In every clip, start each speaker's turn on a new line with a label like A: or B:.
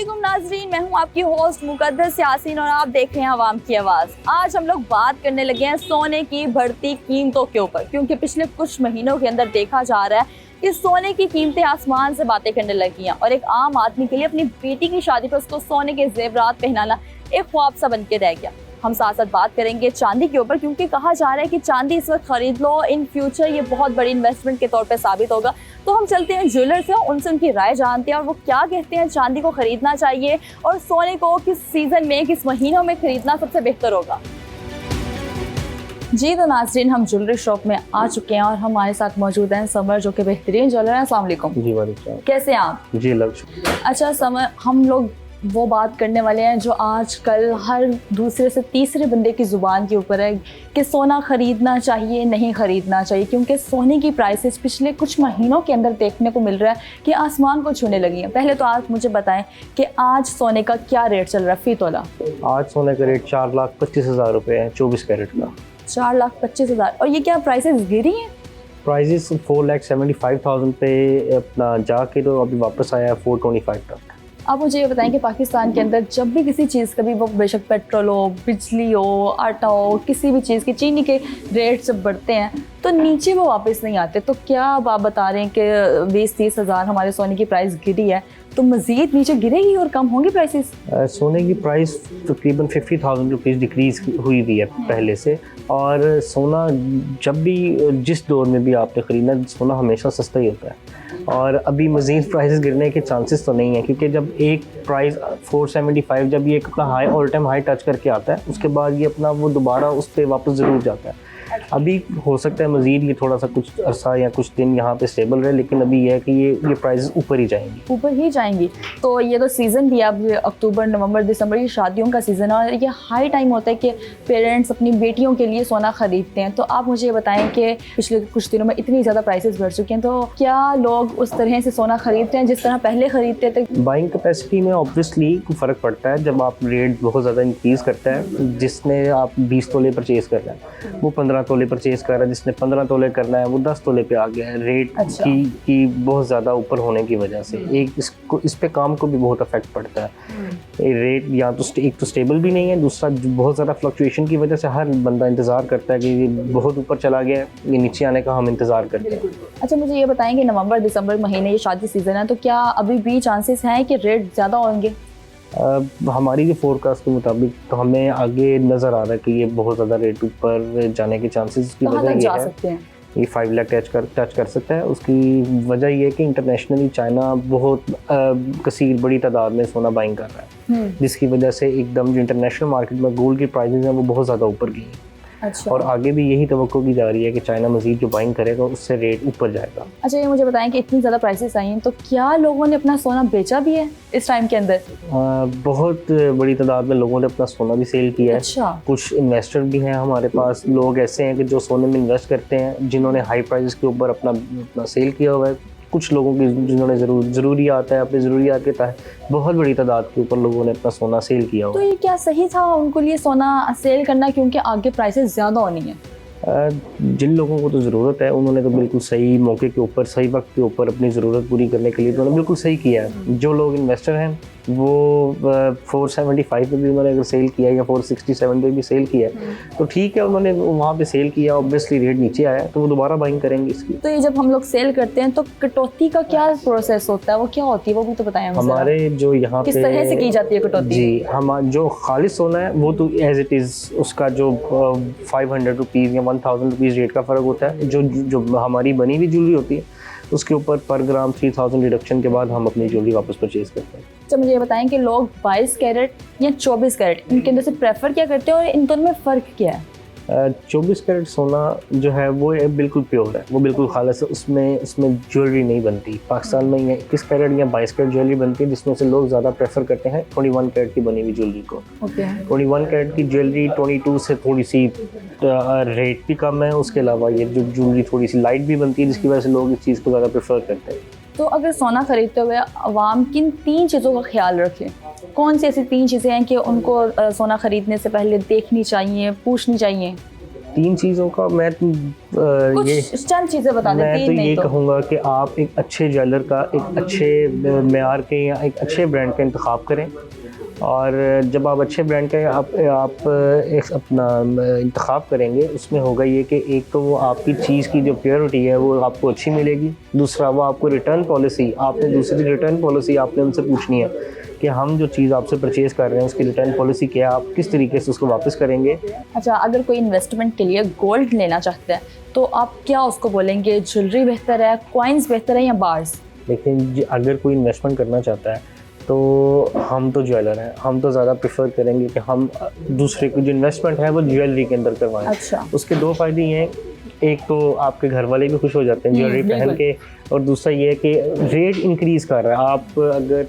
A: अस्सलामुअलैकुम नाजरीन, मैं हूं आपकी होस्ट मुकद्दस यासीन और आप देख रहे हैं आवाम की आवाज़। आज हम लोग बात करने लगे हैं सोने की बढ़ती कीमतों के ऊपर, क्योंकि पिछले कुछ महीनों के अंदर देखा जा रहा है कि सोने की कीमतें आसमान से बातें करने लगी हैं और एक आम आदमी के लिए अपनी बेटी की शादी पर उसको सोने के जेवरात पहनाना एक ख्वाब सा बन के रह गया। हम साथ साथ बात करेंगे चांदी के ऊपर, क्योंकि कहा जा रहा है कि चांदी इस वक्त खरीद लो, इन फ्यूचर ये बहुत बड़ी इन्वेस्टमेंट के तौर पे साबित होगा। तो हम चलते हैं ज्वेलर से, उनसे उनकी राय जानते हैं और वो क्या कहते हैं, चांदी को खरीदना चाहिए और सोने को किस सीजन में, किस महीनों में खरीदना सबसे बेहतर होगा। जी तो नाज़रीन, हम ज्वेलरी शॉप में आ चुके हैं और हमारे साथ मौजूद हैं समर, जो कि बेहतरीन ज्वेलर हैं। अस्सलाम वालेकुम।
B: जी वालेकुम।
A: कैसे हैं आप?
B: जी लक्ष्य।
A: अच्छा समर, हम लोग वो बात करने वाले हैं जो आजकल हर दूसरे से तीसरे बंदे की ज़ुबान के ऊपर है कि सोना ख़रीदना चाहिए नहीं ख़रीदना चाहिए, क्योंकि सोने की प्राइसेस पिछले कुछ महीनों के अंदर देखने को मिल रहा है कि आसमान को छूने लगी हैं। पहले तो आप मुझे बताएं कि आज सोने का क्या रेट चल रहा है फ़ी तोला?
B: आज सोने का रेट 4,25,000 रुपये है 24 कैरेट का।
A: 4,25,000। और ये क्या प्राइसेस गिरी हैं?
B: प्राइजेस 4,75,000 पे अपना जाके तो अभी वापस आया है 425 तक।
A: आप मुझे ये बताएं कि पाकिस्तान के अंदर जब भी किसी चीज़ का भी, वो बेशक पेट्रोल हो, बिजली हो, आटा हो, किसी भी चीज़ की, चीनी के रेट जब बढ़ते हैं तो नीचे वो वापस नहीं आते। तो क्या अब आप बता रहे हैं कि 20-30 हज़ार हमारे सोने की प्राइस गिरी है, तो मज़ीद नीचे गिरेगी और कम होंगी प्राइसेस?
B: सोने की प्राइस तकरीबन 50,000 रुपीज़ डिक्रीज़ हुई हुई है पहले से। और सोना जब भी, जिस दौर में भी आपने ख़रीदना, सोना हमेशा सस्ता ही होता है। और अभी मज़ीद प्राइसेस गिरने के चांसेस तो नहीं है, क्योंकि जब एक प्राइस 475 जब ये अपना high, all time high touch करके आता है, उसके बाद ये अपना वो दोबारा उस पर वापस ज़रूर जाता है। अभी हो सकता है मज़ीद ये थोड़ा सा कुछ अरसा या कुछ दिन यहाँ पे स्टेबल रहे, लेकिन अभी यह है कि ये प्राइसेस ऊपर ही जाएंगी,
A: ऊपर ही जाएंगी। तो ये तो सीज़न भी, अब अक्टूबर, नवंबर, दिसंबर, ये शादियों का सीज़न है और ये हाई टाइम होता है कि पेरेंट्स अपनी बेटियों के लिए सोना ख़रीदते हैं। तो आप मुझे ये बताएं कि पिछले कुछ दिनों में इतनी ज़्यादा प्राइसेस बढ़ चुके हैं, तो क्या लोग उस तरह से सोना ख़रीदते हैं जिस तरह पहले ख़रीदते थे?
B: बाइंग कैपेसिटी में ऑब्वियसली फ़र्क पड़ता है। जब आप रेट बहुत ज़्यादा इंक्रीज़ करता है, जिसने आप 20 तोले परचेज़ कर रहा है वो 15 तोले परचेज़ कर रहा है, जिसने 15 तोले करना है वो 10 तोले पे आ गया है। रेट
A: अच्छा।
B: की बहुत ज़्यादा ऊपर होने की वजह से इस पे काम को भी बहुत अफेक्ट पड़ता है। रेट या तो एक तो स्टेबल भी नहीं है, दूसरा बहुत ज़्यादा फ्लक्चुएशन की वजह से हर बंदा इंतज़ार करता है कि ये बहुत ऊपर चला गया है, ये नीचे आने का हम इंतज़ार करते हैं।
A: अच्छा, मुझे ये बताएंगे नवंबर दिसंबर महीने ये शादी सीज़न है, तो क्या अभी भी चांसेस हैं कि रेट ज़्यादा होंगे?
B: हमारी जो फोरकास्ट के मुताबिक तो हमें आगे नज़र आ रहा है कि ये बहुत ज़्यादा रेट ऊपर जाने के चांसेस की वजह ये है, ये 5 लाख टच कर सकता है। उसकी वजह ये है कि इंटरनेशनली चाइना बहुत कसीर बड़ी तादाद में सोना बाइंग कर रहा है, जिसकी वजह से एकदम जो इंटरनेशनल मार्केट में गोल्ड की प्राइसेस हैं वो बहुत ज़्यादा ऊपर गई हैं।
A: अच्छा।
B: और आगे भी यही तवक्को की जा रही है कि चाइना मज़ीद जो बाइंग करेगा उससे रेट ऊपर जाएगा।
A: अच्छा, ये मुझे बताएं कि इतनी ज़्यादा प्राइसेस आई हैं, तो क्या लोगों ने अपना सोना बेचा भी है इस टाइम के अंदर?
B: बहुत बड़ी तादाद में लोगों ने अपना सोना भी सेल किया है।
A: अच्छा।
B: कुछ इन्वेस्टर भी हैं हमारे पास, लोग ऐसे हैं कि जो सोने में इन्वेस्ट करते हैं, जिन्होंने हाई प्राइसेस के ऊपर अपना सेल किया हुआ है। कुछ लोगों की जिन्होंने ज़रूरियात है, अपनी ज़रूरियात के तहत बहुत बड़ी तादाद के ऊपर लोगों ने अपना सोना सेल किया हुआ
A: है। तो ये क्या सही था उनको लिए सोना सेल करना, क्योंकि आगे प्राइसेस ज़्यादा होनी है?
B: जिन लोगों को तो ज़रूरत है उन्होंने तो बिल्कुल सही मौके के ऊपर, सही वक्त के ऊपर अपनी ज़रूरत पूरी करने के लिए उन्होंने बिल्कुल सही किया है। जो लोग इन्वेस्टर हैं वो 475 पे भी उन्होंने अगर सेल किया या 467 पे भी सेल किया तो ठीक है, उन्होंने वहाँ पे सेल किया, ऑब्वियसली रेट नीचे आया तो वो दोबारा बाइंग करेंगे इसकी।
A: तो ये जब हम लोग सेल करते हैं तो कटौती का क्या प्रोसेस होता है, वो क्या होती है, वो भी तो बताएं
B: हमारे जो यहाँ पे
A: किस तरह से की जाती है कटौती?
B: जी, हम जो खालिस सोना है वो तो एज इट इज़, उसका जो 500 रुपीज़ या 1000 रुपीज़ रेट का फ़र्क होता है। जो हमारी बनी हुई ज्वेलरी होती है उसके ऊपर पर ग्राम 3000 रिडक्शन के बाद हम अपनी ज्वेलरी वापस परचेज़ करते हैं।
A: तो मुझे ये बताएं कि लोग 22 कैरेट या 24 कैरेट इनके अंदर से प्रेफर क्या करते हैं और इन दोनों में फ़र्क क्या है?
B: 24 कैरेट सोना जो है वो बिल्कुल प्योर है, वो बिल्कुल खालिस है, उसमें ज्वेलरी नहीं बनती। पाकिस्तान में या 21 कैरेट या 22 कैरेट ज्वेलरी बनती है, जिसमें से लोग ज़्यादा प्रेफर करते हैं 21 कैरेट की बनी हुई ज्वेलरी को। 21 कैरेट की ज्वेलरी 22 से थोड़ी सी रेट भी कम है, उसके अलावा ये जो ज्वेलरी थोड़ी सी लाइट भी बनती है, जिसकी वजह से लोग इस चीज़ को ज़्यादा प्रेफर करते हैं।
A: तो अगर सोना खरीदते हुए अवाम किन 3 चीज़ों का ख्याल रखें? कौन सी ऐसी 3 चीज़ें हैं कि उनको सोना खरीदने से पहले देखनी चाहिए, पूछनी चाहिए?
B: 3 चीज़ों का मैं ये
A: कुछ चंद चीजें बता दें,
B: मैं
A: तीन
B: तो
A: नहीं
B: ये
A: तो।
B: कहूँगा कि आप एक अच्छे ज्वेलर का, एक अच्छे मेयार के या एक अच्छे ब्रांड का इंतखाब करें। और जब आप अच्छे ब्रांड का आप एक अपना इंतखाब करेंगे, उसमें होगा ये कि एक तो वो आपकी चीज़ की जो प्योरिटी है वो आपको अच्छी मिलेगी, दूसरा वो आपको रिटर्न पॉलिसी, आपने दूसरी रिटर्न पॉलिसी आपने उनसे पूछनी है कि हम जो चीज़ आपसे परचेज़ कर रहे हैं उसकी रिटर्न पॉलिसी क्या है, आप किस तरीके से उसको वापस करेंगे।
A: अच्छा, अगर कोई इन्वेस्टमेंट के लिए गोल्ड लेना चाहता है तो आप क्या उसको बोलेंगे? ज्वेलरी बेहतर है, कॉइन्स बेहतर है या बार्स?
B: लेकिन अगर कोई इन्वेस्टमेंट करना चाहता है तो हम तो ज्वेलर हैं, हम तो ज़्यादा प्रेफर करेंगे कि हम दूसरे को जो इन्वेस्टमेंट है वो ज्वेलरी के अंदर करवाएं।
A: अच्छा।
B: उसके दो फ़ायदे ये हैं, एक तो आपके घर वाले भी खुश हो जाते हैं ज्वेलरी पहन के, और दूसरा ये है कि रेट इंक्रीज़ कर रहा है। आप अगर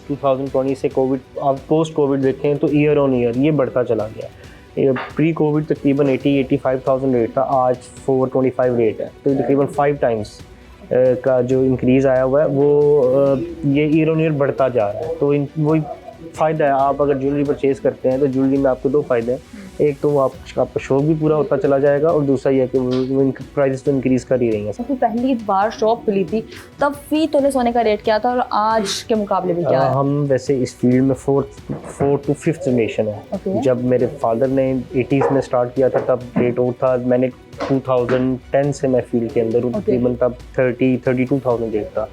B: 2020 से कोविड, आप पोस्ट कोविड देखें तो ईयर ऑन ईयर ये बढ़ता चला गया। प्री कोविड तकरीबन 80-85,000 रेट था, आज 425 रेट है, तो तकरीबन 5 टाइम्स का जो इंक्रीज़ आया हुआ है वो ये ईयर ऑन ईयर बढ़ता जा रहा है। तो वही फ़ायदा है, आप अगर ज्वेलरी परचेज़ करते हैं तो ज्वेलरी में आपको दो फ़ायदे हैं, एक तो वो आपका शौक भी पूरा होता चला जाएगा, और दूसरा ये है कि वो प्राइस तो इंक्रीज़ कर ही रही हैं।
A: सबसे पहली बार शॉप खुली थी तब फी तोले सोने का रेट क्या था और आज के मुकाबले में क्या है?
B: हम वैसे इस फील्ड में 4th to 5th जनरेशन है।
A: Okay.
B: जब मेरे फादर ने 80s में स्टार्ट किया था तब रेट और था, मैंने 2010 से मैं फील्ड के अंदर हूँ, तकरीबन तब 30-32,000 रेट था।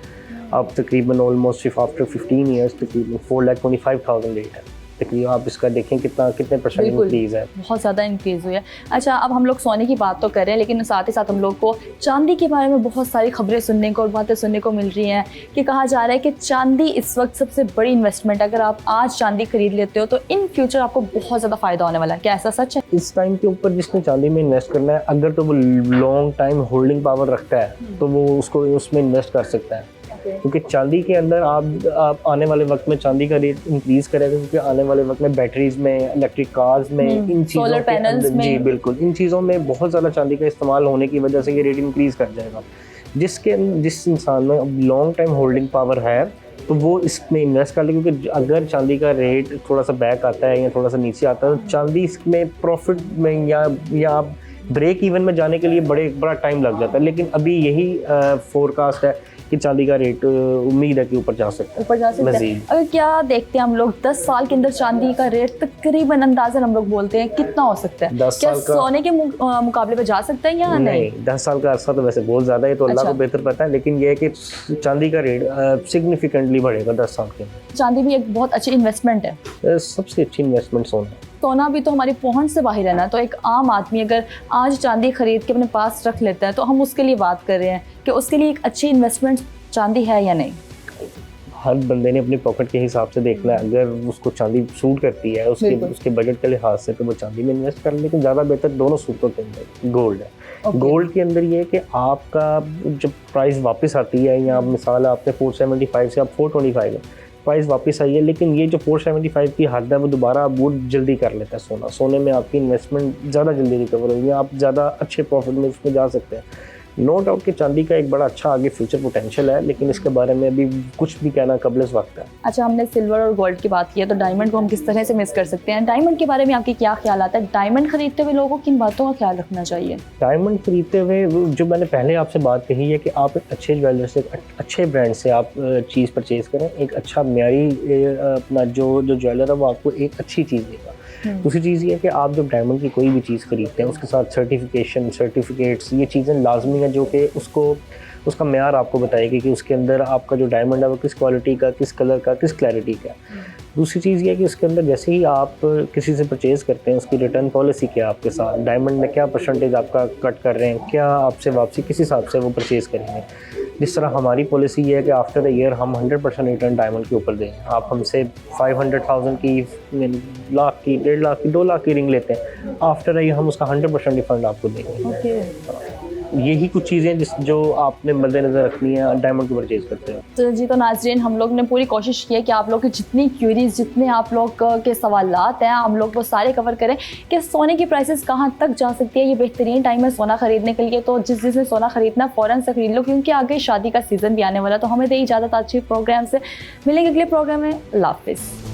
B: अब तकरीबन ऑलमोस्ट सिर्फ आफ्टर 15 ईयर्स तकरीबन 4,25,000 रेट है। तकरीबन आप इसका देखें कितने परसेंट इंक्रीज़ है,
A: बहुत ज़्यादा इंक्रीज़ हुई है। अच्छा, अब हम लोग सोने की बात तो कर रहे हैं, लेकिन साथ ही साथ हम लोग को चांदी के बारे में बहुत सारी खबरें सुनने को और बातें सुनने को मिल रही हैं कि कहा जा रहा है कि चांदी इस वक्त सबसे बड़ी इन्वेस्टमेंट है। अगर आप आज चांदी खरीद लेते हो तो इन फ्यूचर आपको बहुत ज़्यादा फ़ायदा होने वाला है, क्या ऐसा सच है?
B: इस टाइम के ऊपर जिसने चांदी में इन्वेस्ट करना है, अगर तो वो लॉन्ग टाइम होल्डिंग पावर रखता है तो वो उसको उसमें इन्वेस्ट कर सकता है। क्योंकि चांदी के अंदर आप आने वाले वक्त में चांदी का रेट इंक्रीज करेगा, क्योंकि आने वाले वक्त में बैटरीज में, इलेक्ट्रिक कार्स में, इन चीज़ों
A: सोलर पैनल्स में,
B: जी बिल्कुल, इन चीज़ों में बहुत ज़्यादा चांदी का इस्तेमाल होने की वजह से ये रेट इंक्रीज कर जाएगा। जिस इंसान में लॉन्ग टाइम होल्डिंग पावर है तो वो इसमें इन्वेस्ट कर ले, क्योंकि अगर चांदी का रेट थोड़ा सा बैक आता है या थोड़ा सा नीचे आता है तो चांदी इसमें प्रॉफिट में या ब्रेक इवन में जाने के लिए बड़ा टाइम लग जाता है। लेकिन अभी यही फोरकास्ट है कि चांदी का रेट उम्मीद है कि ऊपर जा सकता है।
A: अगर क्या देखते हैं हम लोग 10 साल के अंदर चांदी का रेट तकरीबन अंदाज़न हम लोग बोलते हैं कितना हो सकता है?
B: 10
A: क्या
B: साल का
A: सोने के मुकाबले पे जा सकता है या नहीं?
B: 10 साल का अरसा तो वैसे बहुत ज़्यादा है, तो अल्लाह को बेहतर पता है, लेकिन ये है कि चांदी का रेट सिग्निफिकेंटली बढ़ेगा 10 साल के अंदर।
A: चांदी भी एक बहुत अच्छी इन्वेस्टमेंट है।
B: सबसे अच्छी इन्वेस्टमेंट सोना है।
A: सोना भी तो हमारी पहुंच से बाहर है ना, तो एक आम आदमी अगर आज चांदी खरीद के अपने पास रख लेता है तो हम उसके लिए बात कर रहे हैं कि उसके लिए एक अच्छी इन्वेस्टमेंट चांदी है या नहीं।
B: हर बंदे ने अपनी पॉकेट के हिसाब से देखना है, अगर उसको चांदी सूट करती है उसके बजट के लिहाज से तो वो चांदी में इन्वेस्ट कर ले, लेकिन ज़्यादा बेहतर दोनों सूटों के अंदर गोल्ड है। गोल्ड के अंदर ये है कि आपका जब प्राइस वापस आती है, या मिसाल आपने 475 से आप 425 है प्राइस वापस आई है, लेकिन ये जो 475 की हद है वो दोबारा बहुत जल्दी कर लेता है सोने में आपकी इन्वेस्टमेंट ज़्यादा जल्दी रिकवर होगी, आप ज़्यादा अच्छे प्रॉफिट में उसमें जा सकते हैं। नो डाउट कि चांदी का एक बड़ा अच्छा आगे फ्यूचर पोटेंशियल है, लेकिन इसके बारे में अभी कुछ भी कहना कबल इस वक्त है।
A: अच्छा, हमने सिल्वर और गोल्ड की बात की है, तो डायमंड को हम किस तरह से मिस कर सकते हैं? डायमंड के बारे में आपके क्या ख्याल आता है? डायमंड खरीदते हुए लोगों को किन बातों का ख्याल रखना चाहिए?
B: डायमंड खरीदते हुए जो मैंने पहले आपसे बात कही है कि आप एक अच्छे ज्वेलर से, अच्छे ब्रांड से आप चीज़ परचेज करें, एक अच्छा म्यारी अपना जो ज्वेलर है वो आपको एक अच्छी चीज़ देगा। दूसरी चीज़ ये है कि आप जब डायमंड की कोई भी चीज़ खरीदते हैं उसके साथ सर्टिफिकेट्स ये चीज़ें लाजमी है, जो कि उसका म्यार आपको बताएगी कि उसके अंदर आपका जो डायमंड है वो किस क्वालिटी का, किस कलर का, किस क्लैरिटी का। दूसरी चीज़ ये है कि उसके अंदर जैसे ही आप किसी से परचेज़ करते हैं उसकी रिटर्न पॉलिसी क्या है आपके साथ, डायमंड में क्या परसेंटेज आपका कट कर रहे हैं, क्या आपसे वापसी किस हिसाब से वो परचेज़ करेंगे। जिस तरह हमारी पॉलिसी ये है कि आफ्टर द ईयर हम 100% रिटर्न डायमंड के ऊपर दें। आप हमसे 500,000 की, लाख की, 1.5 लाख की, 2 लाख की रिंग लेते हैं, आफ्टर द ईयर हम उसका 100% रिफंड आपको देंगे। यही कुछ चीज़ें जो आपने मद्देनज़र रखनी है डायमंड को परचेज करते हैं।
A: तो जी, तो नाज़रीन, हम लोग ने पूरी कोशिश की है कि आप लोग की जितनी क्यूरीज, जितने आप लोग के सवालात हैं, हम लोग वो सारे कवर करें कि सोने की प्राइसेस कहाँ तक जा सकती है। ये बेहतरीन टाइम है सोना खरीदने के लिए, तो जिसने सोना खरीदना फ़ौरन से खरीद लो, क्योंकि आगे शादी का सीज़न भी आने वाला। तो हमें दे इजाज़त अच्छी प्रोग्राम से, मिलेंगे अगले प्रोग्राम में। अल्लाह हाफ़िज़।